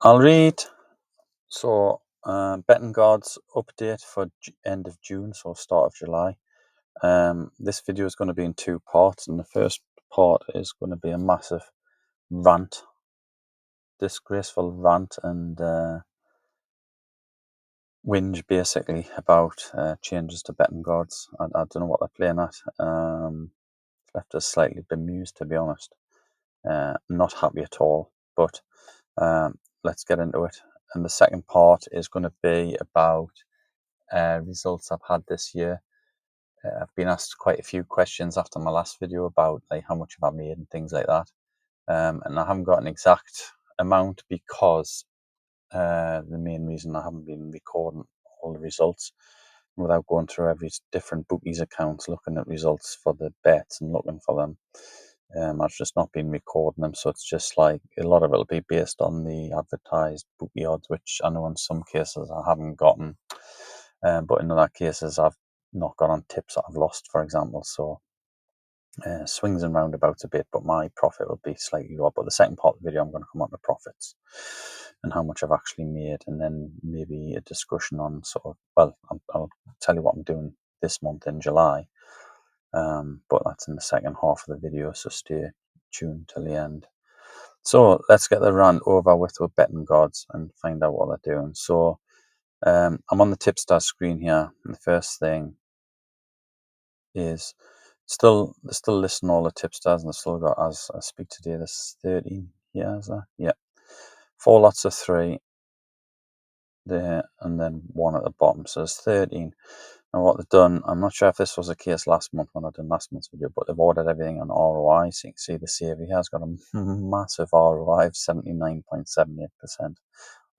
I'll read. So, betting gods update for end of June, so start of July. This video is going to be in two parts, and the first part is going to be a massive rant, disgraceful rant and whinge basically about changes to betting gods. I don't know what they're playing at. Left us slightly bemused, to be honest. Not happy at all, but let's get into it. And the second part is going to be about results I've had this year. I've been asked quite a few questions after my last video about like how much have I made and things like that. And I haven't got an exact amount because the main reason I haven't been recording all the results without going through every different bookies accounts, looking at results for the bets and looking for them. I've just not been recording them, so it's just like a lot of it will be based on the advertised bookie odds, which I know in some cases I haven't gotten, but in other cases I've not got on tips that I've lost, for example. So swings and roundabouts a bit, but my profit will be slightly lower. But the second part of the video, I'm going to come on to profits and how much I've actually made, and then maybe a discussion on sort of, well, I'll tell you what I'm doing this month in July. But that's in the second half of the video, so stay tuned till the end. So let's get the rant over with betting gods and find out what they're doing. So I'm on the tipsters screen here, and the first thing is they're still listing all the tipsters, and they've still got, as I speak today, there's 13 here, is there? Yeah. 4 lots of 3 there, and then 1 at the bottom, so there's 13. And what they've done, I'm not sure if this was the case last month when I did last month's video, but they've ordered everything on ROI. So you can see the saver here has got a massive ROI of 79.78%.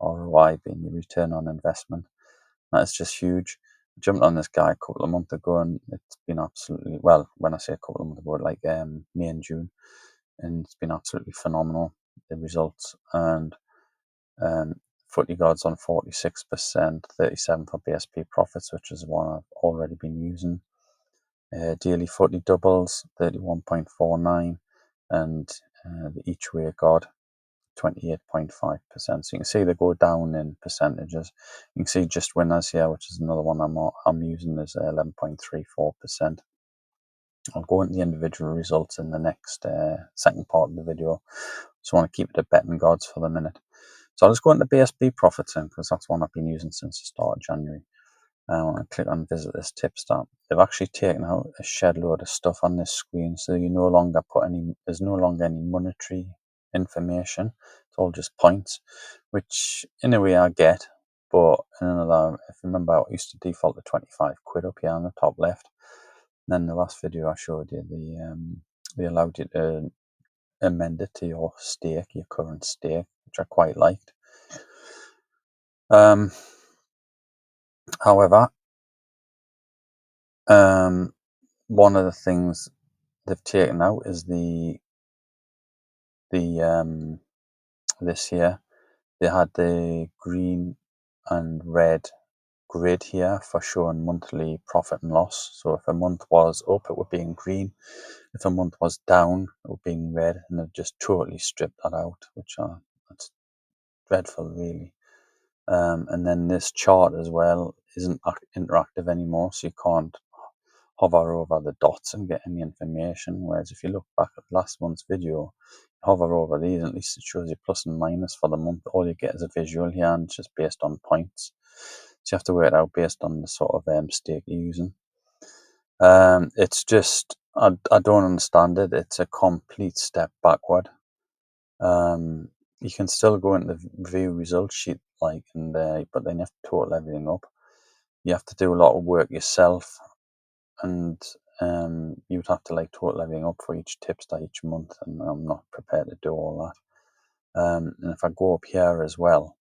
ROI being your return on investment. That is just huge. I jumped on this guy a couple of months ago, and it's been absolutely, well, when I say a couple of months ago, like May and June, and it's been absolutely phenomenal, the results. And footy gods on 46%, 37 for BSP profits, which is one I've already been using. Daily footy doubles 31.49, and the each way god 28.5%. So you can see they go down in percentages. You can see just winners here, which is another one I'm using, is 11.34%. I'll go into the individual results in the next second part of the video. Just want to keep it at betting gods for the minute. So I'll just go into BSB profits in, because that's one I've been using since the start of January. I want to click on visit this tipster. They've actually taken out a shed load of stuff on this screen, so you no longer there's no longer any monetary information. It's all just points, which in a way I get, but in another, if you remember, I used to default to 25 quid up here on the top left. And then the last video I showed you, they allowed you to amend it to your stake, your current stake, which I quite liked. However, one of the things they've taken out is the this year they had the green and red grid here for showing monthly profit and loss. So if a month was up, it would be in green. If a month was down, it would be in red, and they've just totally stripped that out, which that's dreadful, really. And then this chart as well isn't interactive anymore, so you can't hover over the dots and get any information. Whereas if you look back at last month's video, hover over these, at least it shows you plus and minus for the month. All you get is a visual here, and it's just based on points. So you have to work it out based on the sort of stake you're using. It's just, I don't understand it. It's a complete step backward. You can still go into the view results sheet, but then you have to total everything up. You have to do a lot of work yourself, and you would have to like total everything up for each tipster each month, and I'm not prepared to do all that. And if I go up here as well,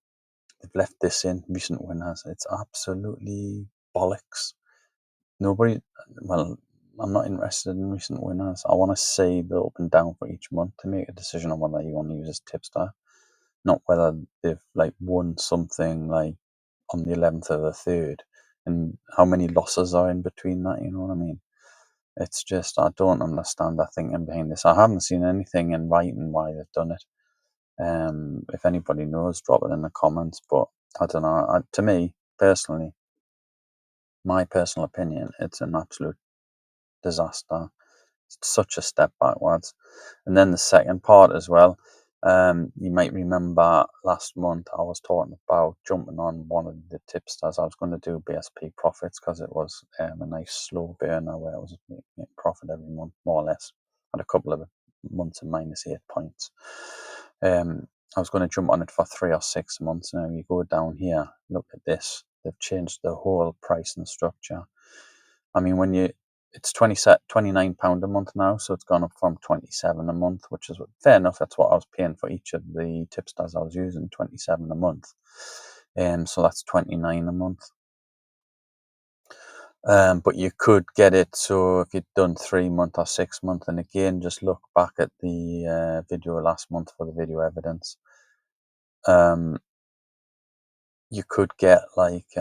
they've left this in, recent winners. It's absolutely bollocks. Well, I'm not interested in recent winners. I want to see the up and down for each month to make a decision on whether you want to use this tipster, not whether they've like won something like on the 11th of the 3rd and how many losses are in between that, you know what I mean? It's just, I don't understand that thinking behind this. I haven't seen anything in writing why they've done it. If anybody knows, drop it in the comments. But I don't know. To me personally, my personal opinion, it's an absolute disaster. It's such a step backwards. And then the second part as well. You might remember last month I was talking about jumping on one of the tipsters. I was going to do BSP profits because it was a nice slow burner where I was making profit every month, more or less. Had a couple of months of -8 points. I was going to jump on it for 3 or 6 months. Now you go down here, look at this. They've changed the whole pricing structure. I mean, it's £29 a month now, so it's gone up from 27 a month, which is fair enough. That's what I was paying for each of the tipsters I was using, 27 a month. So that's 29 a month. But you could get it, so if you'd done 3 month or 6 month, and again, just look back at the video last month for the video evidence. You could get like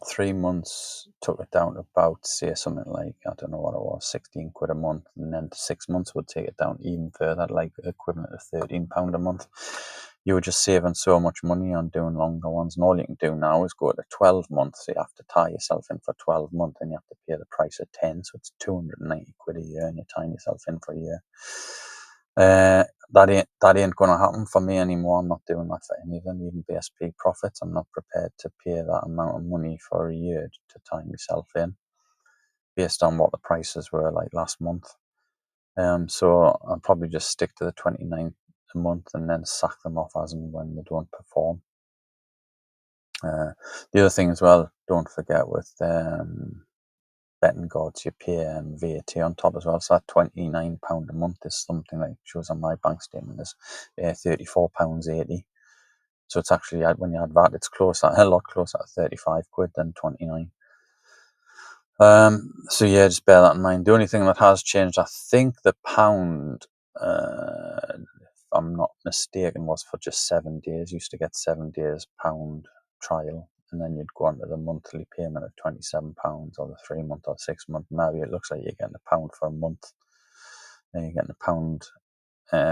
3 months took it down to about, say, something like, I don't know what it was, 16 quid a month, and then 6 months would take it down even further, like equivalent of £13 a month. You were just saving so much money on doing longer ones, and all you can do now is go to 12 months. So you have to tie yourself in for 12 months, and you have to pay the price of 10, so it's 290 quid a year, and you're tying yourself in for a year. That ain't gonna happen for me anymore. I'm not doing that for anything, even BSP profits. I'm not prepared to pay that amount of money for a year to tie myself in, based on what the prices were like last month. So I'll probably just stick to the 29 a month and then sack them off as and when they don't perform. The other thing as well, don't forget with betting gods, you pay VAT on top as well. So that £29 a month is something like shows on my bank statement is £34.80. So it's actually, when you add that, it's a lot closer to 35 quid than 29. So yeah, just bear that in mind. The only thing that has changed, I think the pound, if I'm not mistaken, was for just 7 days. You used to get 7 days pound trial, and then you'd go on to the monthly payment of £27, or the 3 month or 6 month. Now it looks like you're getting a pound for a month, and you're getting a pound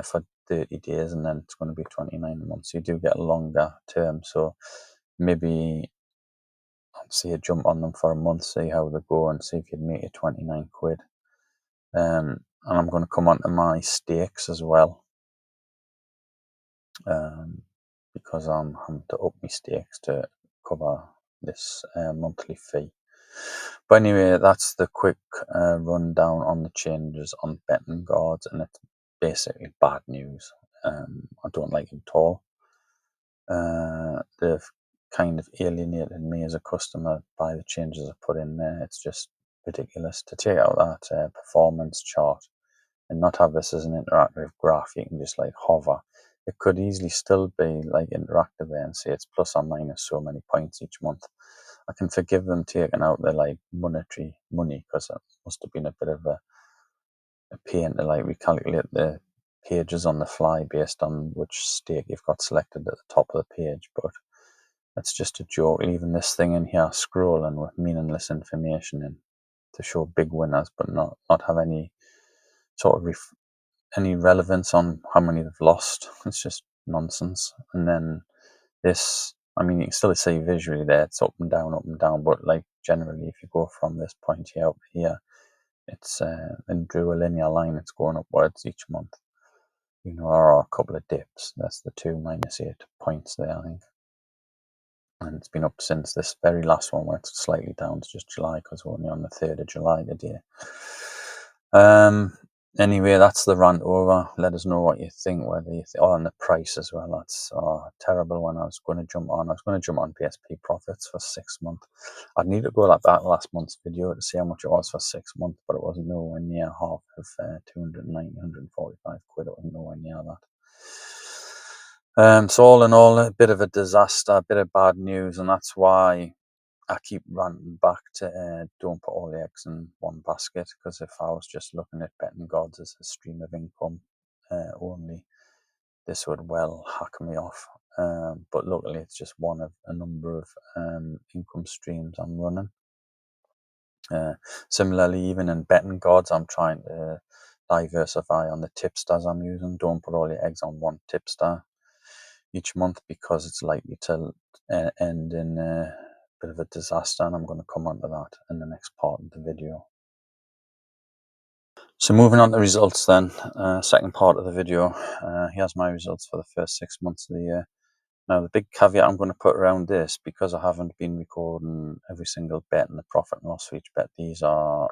for 30 days, and then it's going to be 29 a month. So you do get a longer term. So maybe I'd say jump on them for a month, see how they go, and see if you'd make it 29 quid. And I'm going to come on to my stakes as well, because I'm having to up my stakes to cover this monthly fee. But anyway, that's the quick rundown on the changes on betting guards, and it's basically bad news. I don't like it at all. They've kind of alienated me as a customer by the changes I put in there. It's just ridiculous to take out that performance chart and not have this as an interactive graph. You can just like hover. It could easily still be like interactive there and say it's plus or minus so many points each month. I can forgive them taking out the like monetary money, because it must have been a bit of a pain to like recalculate the pages on the fly based on which stake you've got selected at the top of the page. But it's just a joke, leaving this thing in here scrolling with meaningless information in to show big winners, but not have any sort of any relevance on how many they've lost. It's just nonsense. And then this, I mean, you can still see visually there, it's up and down, but like generally, if you go from this point here up here, it's and drew a linear line, it's going upwards each month. You know, or a couple of dips. That's the two -8 points there, I think. And it's been up since this very last one, where it's slightly down to just July, because we're only on the 3rd of July today. Anyway, that's the rant over. Let us know what you think, whether you think, oh, and the price as well. That's terrible. When I was going to jump on PSP profits for 6 months. I'd need to go like that last month's video to see how much it was for 6 months, but it was nowhere near half of 290, 145 quid. It was nowhere near that. So all in all, a bit of a disaster, a bit of bad news, and that's why I keep ranting back to don't put all the eggs in one basket, because if I was just looking at betting gods as a stream of income only, this would well hack me off. But luckily, it's just one of a number of income streams I'm running. Similarly, even in betting gods, I'm trying to diversify on the tipsters I'm using. Don't put all your eggs on one tipster each month, because it's likely to end in a bit of a disaster, and I'm going to come on to that in the next part of the video. So moving on to results then, second part of the video. Here's my results for the first 6 months of the year. Now, the big caveat I'm going to put around this, because I haven't been recording every single bet and the profit and loss for each bet, these are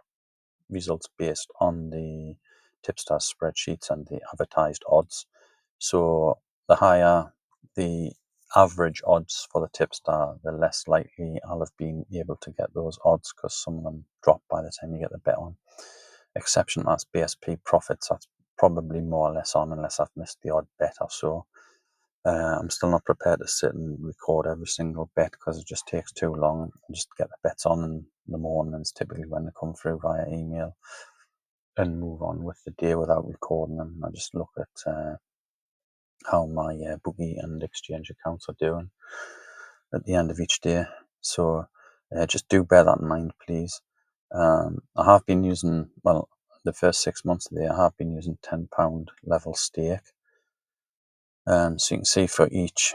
results based on the tipsters spreadsheets and the advertised odds. So the higher the average odds for the tipster, the less likely I'll have been able to get those odds, because some of them drop by the time you get the bet on. Exception, that's BSP profits. That's probably more or less on, unless I've missed the odd bet or so. I'm still not prepared to sit and record every single bet, because it just takes too long. I just get the bets on in the mornings, typically when they come through via email, and move on with the day without recording them. I just look at how my bookie and exchange accounts are doing at the end of each day. So just do bear that in mind, please. I have been using, well, the first 6 months of the year, I have been using £10 level stake. So you can see for each,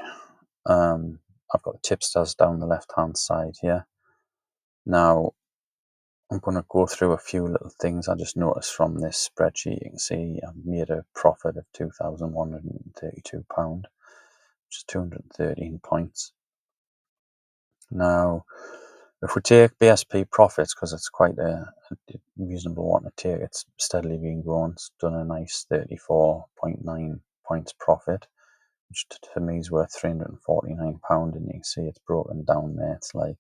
I've got the tipsters down the left hand side here. Now I'm going to go through a few little things I just noticed from this spreadsheet. You can see I've made a profit of £2,132, which is 213 points. Now, if we take BSP profits, because it's quite a reasonable one to take, it's steadily been growing. It's done a nice 34.9 points profit, which to me is worth £349, and you can see it's broken down there. It's like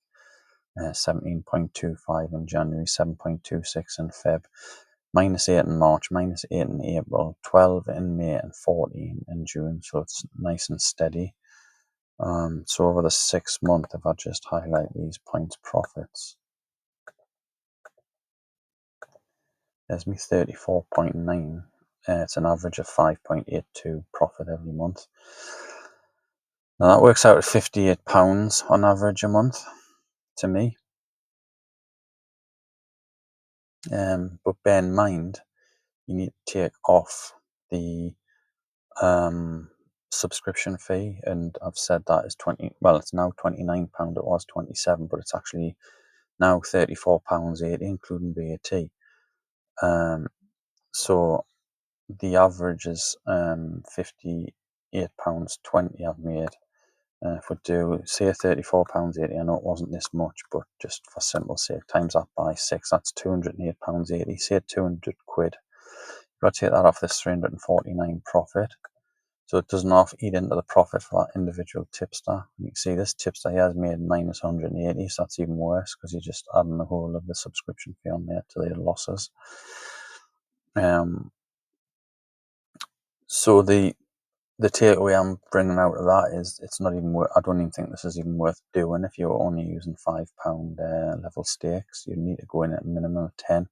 17.25 in January, 7.26 in Feb, -8 in March, -8 in April, 12 in May, and 14 in June. So it's nice and steady. So over the 6 month, if I just highlight these points profits, there's me 34.9. It's an average of 5.82 profit every month. Now that works out at £58 on average a month to me. But bear in mind, you need to take off the subscription fee, and I've said that is it's now £29. It was 27, but it's actually now £34.80, including VAT. So the average is £58.20 I've made. If we do say £34.80, I know it wasn't this much, but just for simple sake, times that by 6, that's £208.80. Say 200 quid. You've got to take that off this 349 profit. So it doesn't eat into the profit for that individual tipster. You can see this tipster here has made -180, so that's even worse, because you're just adding the whole of the subscription fee on there to the losses. So the takeaway I'm bringing out of that is it's not even worth. I don't even think this is even worth doing if you're only using £5 level stakes. You need to go in at a minimum of 10,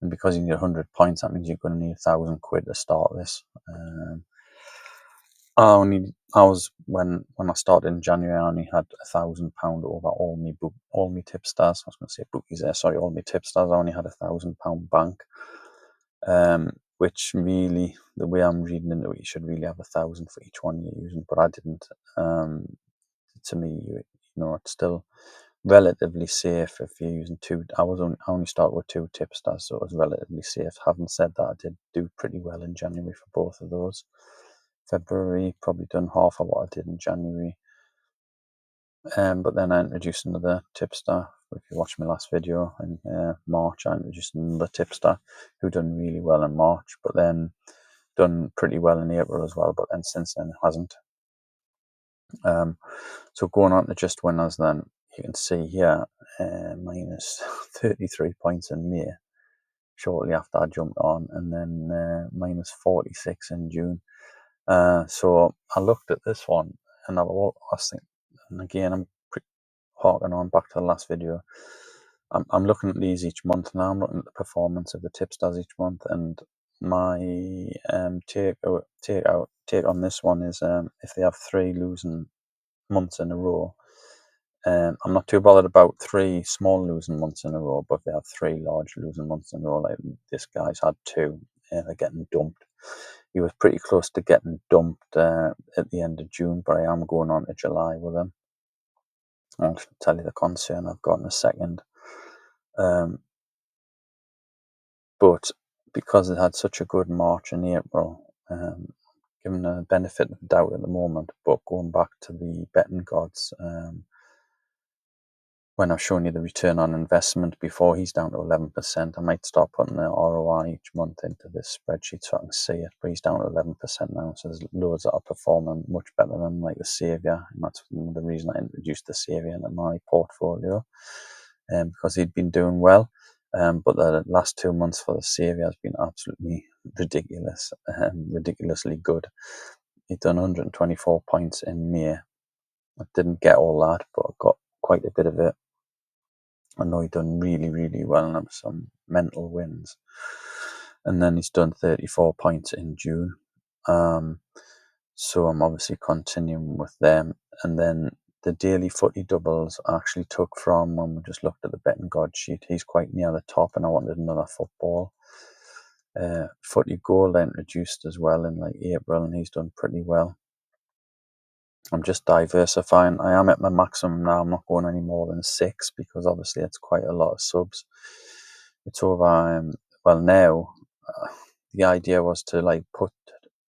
and because you need 100 points, that means you're going to need 1,000 quid to start this. When I started in January, I only had £1,000 over all me tipsters. I was going to say bookies there. Sorry, all me tipsters. I only had £1,000 bank. Which really, the way I'm reading into it, you should really have 1,000 for each one you're using, but I didn't. To me, it's still relatively safe if you're using two. I only started with 2 tipsters, so it was relatively safe. Having said that, I did do pretty well in January for both of those. February, probably done half of what I did in January. But then I introduced another tipster. If you watched my last video in March, I introduced another tipster who done really well in March, but then done pretty well in April as well, but then since then it hasn't. So going on to just winners then, you can see here, minus 33 points in May, shortly after I jumped on, and then minus 46 in June. So I looked at this one, and I was thinking, and again, I'm harking on back to the last video. I'm looking at these each month now. I'm looking at the performance of the tipsters each month, and my take on this one is if they have 3 losing months in a row. I'm not too bothered about 3 small losing months in a row, but if they have 3 large losing months in a row, like this guy's had 2, they're getting dumped. He was pretty close to getting dumped at the end of June, but I am going on to July with him. I'll tell you the concern I've got in a second. But because it had such a good March and April, given the benefit of the doubt at the moment, but going back to the betting gods, when I've shown you the return on investment before, he's down to 11%. I might start putting the ROI each month into this spreadsheet so I can see it, but he's down to 11% now. So there's loads that are performing much better than like the Saviour, and that's the reason I introduced the Saviour into my portfolio, because he'd been doing well. But the last 2 months for the Saviour has been absolutely ridiculous, ridiculously good. He'd done 124 points in May. I didn't get all that, but I got quite a bit of it. I know he'd done really, really well and had some mental wins. And then he's done 34 points in June. So I'm obviously continuing with them. And then the daily footy doubles I actually took from when we just looked at the betting god sheet. He's quite near the top and I wanted another football. Footy gold I introduced as well in like April and he's done pretty well. I'm just diversifying. I am at my maximum now. I'm not going any more than 6 because obviously it's quite a lot of subs. It's over. Well, now the idea was to like put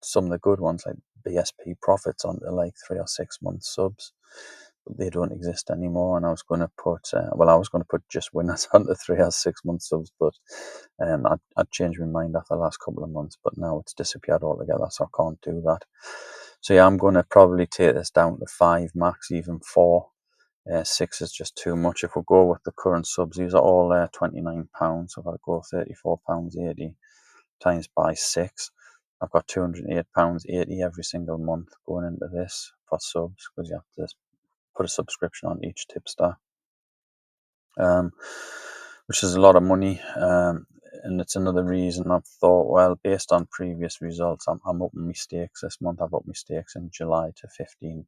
some of the good ones like BSP profits onto like 3 or 6 month subs, but they don't exist anymore. And I was going to put I was going to put just winners onto 3 or 6 month subs, but I'd changed my mind after the last couple of months. But now it's disappeared altogether, so I can't do that. So yeah, I'm going to probably take this down to 5 max, even 4. 6 is just too much. If we go with the current subs, these are all £29. So if I go £34.80 times by 6, I've got £208.80 every single month going into this for subs because you have to put a subscription on each tipster, which is a lot of money. And it's another reason I've thought, well, based on previous results, I'm upping my stakes this month. I've upped my stakes in July to £15.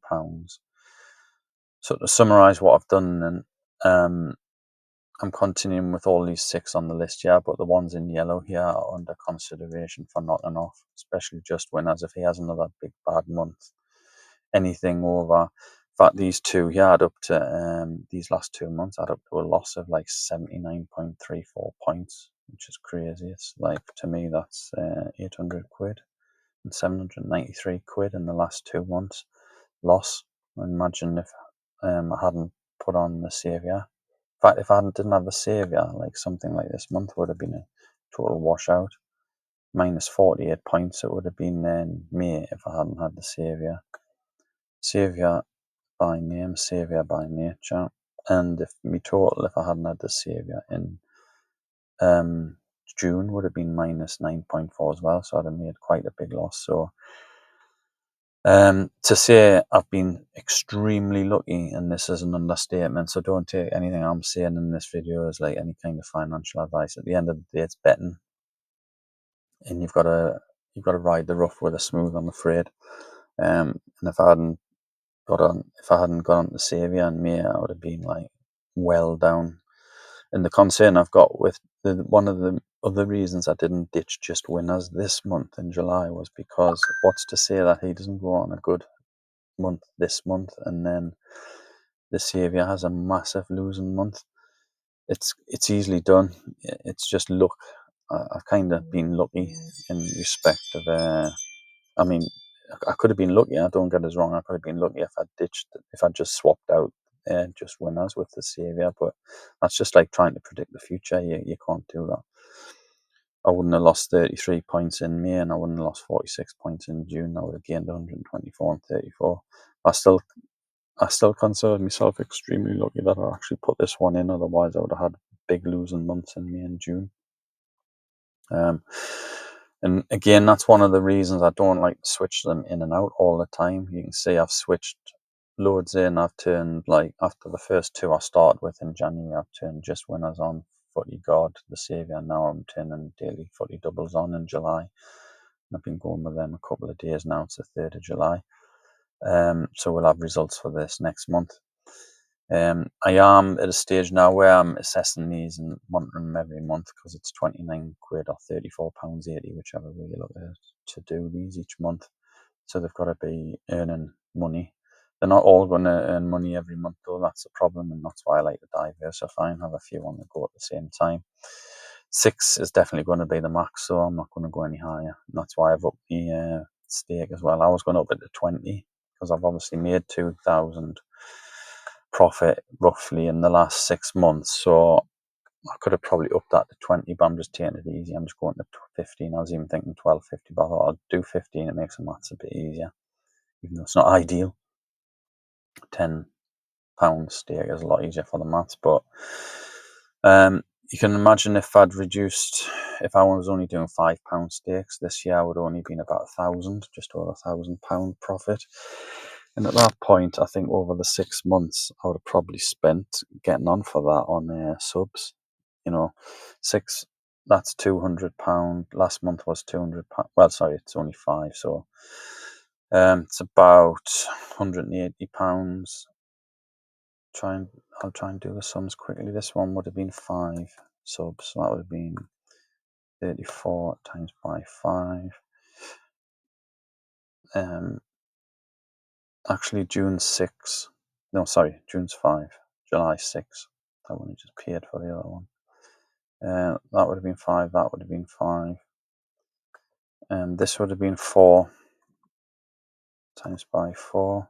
So to summarise what I've done, and I'm continuing with all these 6 on the list here, but the ones in yellow here are under consideration for knocking off, especially just winners if he has another big bad month. Anything over, in fact, these two here add up to, these last 2 months add up to a loss of like 79.34 points, which is crazy. It's like, to me, that's 800 quid and 793 quid in the last 2 months loss. Imagine if I hadn't put on the Saviour. In fact, if I didn't have the Saviour, like something like this month would have been a total washout. Minus 48 points it would have been in May if I hadn't had the Saviour. Saviour by name, Saviour by nature. And if me total, if I hadn't had the Saviour in June, would have been minus 9.4 as well. So I'd have made quite a big loss. So to say I've been extremely lucky, and this is an understatement, so don't take anything I'm saying in this video as like any kind of financial advice. At the end of the day, it's betting, and you've got to ride the rough with the smooth, I'm afraid. And if I hadn't gone on the Saviour in May, I would have been like well down. And the concern I've got with one of the other reasons I didn't ditch just winners this month in July was because what's to say that he doesn't go on a good month this month and then the Saviour has a massive losing month. It's easily done. It's just luck. I've kind of been lucky in respect of I mean, I could have been lucky. I don't get us wrong. I could have been lucky if I just swapped out just winners with the Saviour. But that's just like trying to predict the future. You can't do that. I wouldn't have lost 33 points in May, and I wouldn't have lost 46 points in June. I would have gained 124 and 34. I still consider myself extremely lucky that I actually put this one in. Otherwise, I would have had big losing months in May and June. And again, that's one of the reasons I don't like to switch them in and out all the time. You can see I've switched loads in. I've turned, like, after the first 2 I started with in January, I've turned just winners on, Footy God, the Saviour. Now I'm turning daily footy doubles on in July. I've been going with them a couple of days now. It's the 3rd of July. So we'll have results for this next month. I am at a stage now where I'm assessing these and monitoring them every month, because it's 29 quid or £34.80, whichever way you look at it, to do these each month. So they've got to be earning money. They're not all going to earn money every month, though. That's the problem, and that's why I like to diversify and have a few on the go at the same time. 6 is definitely going to be the max, so I'm not going to go any higher. And that's why I've upped the stake as well. I was going to up it to 20, because I've obviously made 2,000 profit roughly in the last 6 months. So I could have probably upped that to 20, but I'm just taking it easy. I'm just going to 15. I was even thinking 12.50, but I thought I'll do 15. It makes the maths a bit easier, even though it's not ideal. £10 stake is a lot easier for the maths, but you can imagine if I was only doing £5 stakes this year, I would have only been about just over £1,000 profit. And at that point, I think over the 6 months, I would have probably spent getting on for that on subs. That's £200. Last month was £200. Well, sorry, it's only 5, so it's about £180. I'll try and do the sums quickly. This one would have been 5 subs, so that would have been 34 times by 5. Actually, June's 6. No, sorry, June's 5. July 6. That one I just paid for the other one. That would have been 5. That would have been 5. And this would have been 4 times by 4.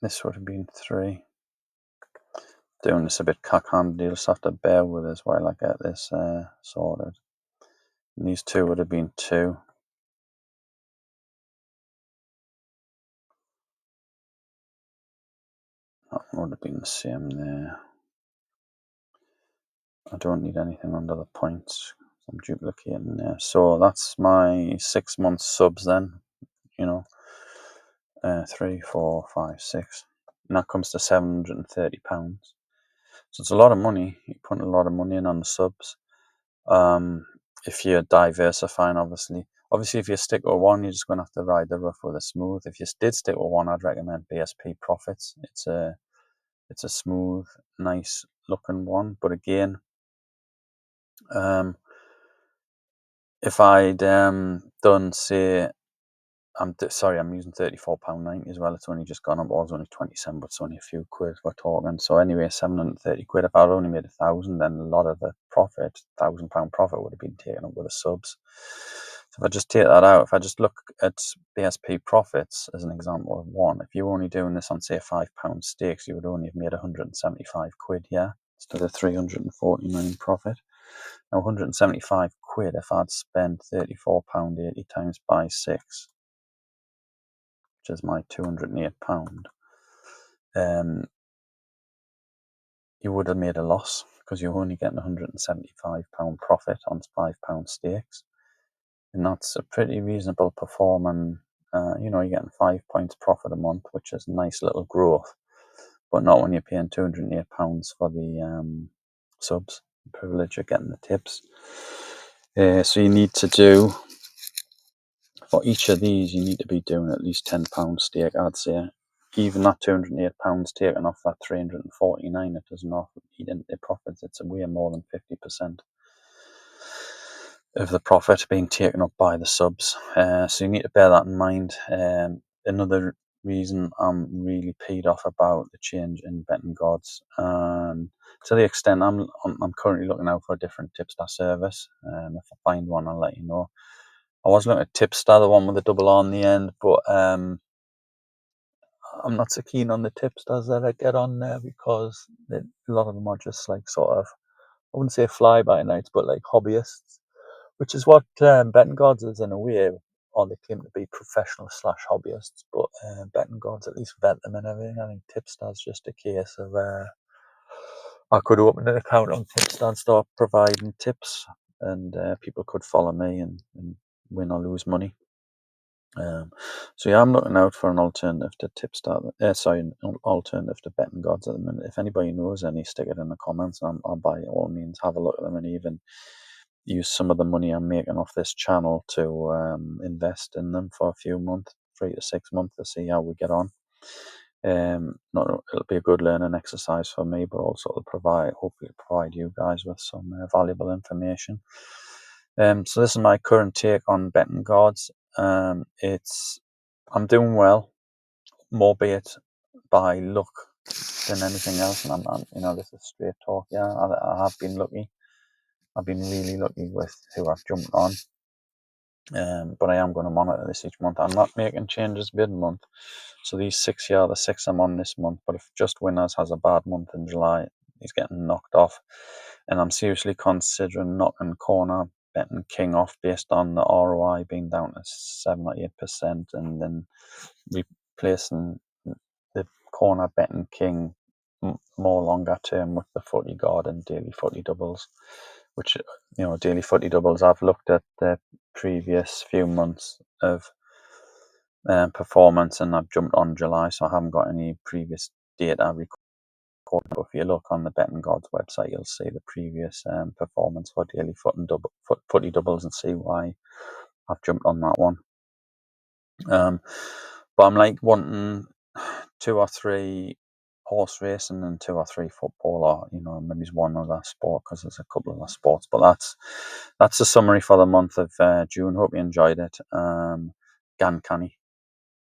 This would have been 3. Doing this a bit cack-handed, you'll just have to bear with us while I get this sorted. And these 2 would have been 2. That would have been the same there. I don't need anything under the points. I'm duplicating there. So that's my 6 month subs then. 3, 4, 5, 6. And that comes to £730. So it's a lot of money. You're putting a lot of money in on the subs. If you're diversifying, obviously if you stick with one, you're just going to have to ride the rough with the smooth. If you did stick with one, I'd recommend BSP Profits. It's a smooth, nice looking one. But again, if I'd done, say, I'm using £34.90 as well. It's only just gone up. It was only 27, but it's only a few quid we're talking. So anyway, 730 quid. If I'd only made 1,000, then a lot of the profit, £1,000 profit, would have been taken up with the subs. So if I just take that out, if I just look at BSP profits as an example of one, if you were only doing this on, say, £5 stakes, you would only have made 175 quid, yeah, instead of 349 profit. Now, 175 quid, if I'd spent £34.80 times by 6, which is my £208, you would have made a loss, because you're only getting £175 profit on £5 stakes. And that's a pretty reasonable performance. You're getting 5 points profit a month, which is a nice little growth, but not when you're paying £208 for the subs. The privilege of getting the tips. So you need to do, for each of these, you need to be doing at least £10 stake, I'd say. Even that £208 taken off that 349, it does not eat into the profits. It's way more than 50% of the profit being taken up by the subs. So you need to bear that in mind. Another reason I'm really peed off about the change in betting gods, to the extent I'm currently looking out for a different tipster service. If I find one, I'll let you know. I was looking at Tipster, the one with the double R on the end, but I'm not so keen on the tipsters that I get on there, because a lot of them are just like sort of, I wouldn't say fly-by-nights, but like hobbyists, which is what betting gods is in a way, or they claim to be professional / hobbyists, but betting gods at least vet them and everything. I think tipster's just a case of, I could open an account on Tipster and start providing tips, and people could follow me and win or lose money. So yeah, I'm looking out for an alternative to Tipster. An alternative to betting gods at the minute. If anybody knows any, stick it in the comments, and I'll by all means have a look at them, and use some of the money I'm making off this channel to invest in them for a few months, 3 to 6 months, to see how we get on. It'll be a good learning exercise for me, but also to hopefully provide you guys with some valuable information. So this is my current take on betting cards. I'm doing well, albeit by luck than anything else, and I'm this is straight talk. Yeah, I have been lucky. I've been really lucky with who I've jumped on. But I am going to monitor this each month. I'm not making changes mid-month. So these 6 here are the 6 I'm on this month. But if Just Winners has a bad month in July, he's getting knocked off. And I'm seriously considering knocking Corner Betting King off based on the ROI being down to 7 or 8%, and then replacing the Corner Betting King more longer term with the footy guard and daily footy doubles, which, daily footy doubles, I've looked at the previous few months of performance, and I've jumped on July, so I haven't got any previous data recorded. But if you look on the Betting Gods website, you'll see the previous performance for daily footy doubles and see why I've jumped on that one. But I'm like wanting 2 or 3 horse racing and 2 or 3 football, or maybe one other sport, because there's a couple of other sports. But that's the summary for the month of June. Hope you enjoyed it. Gan Canny.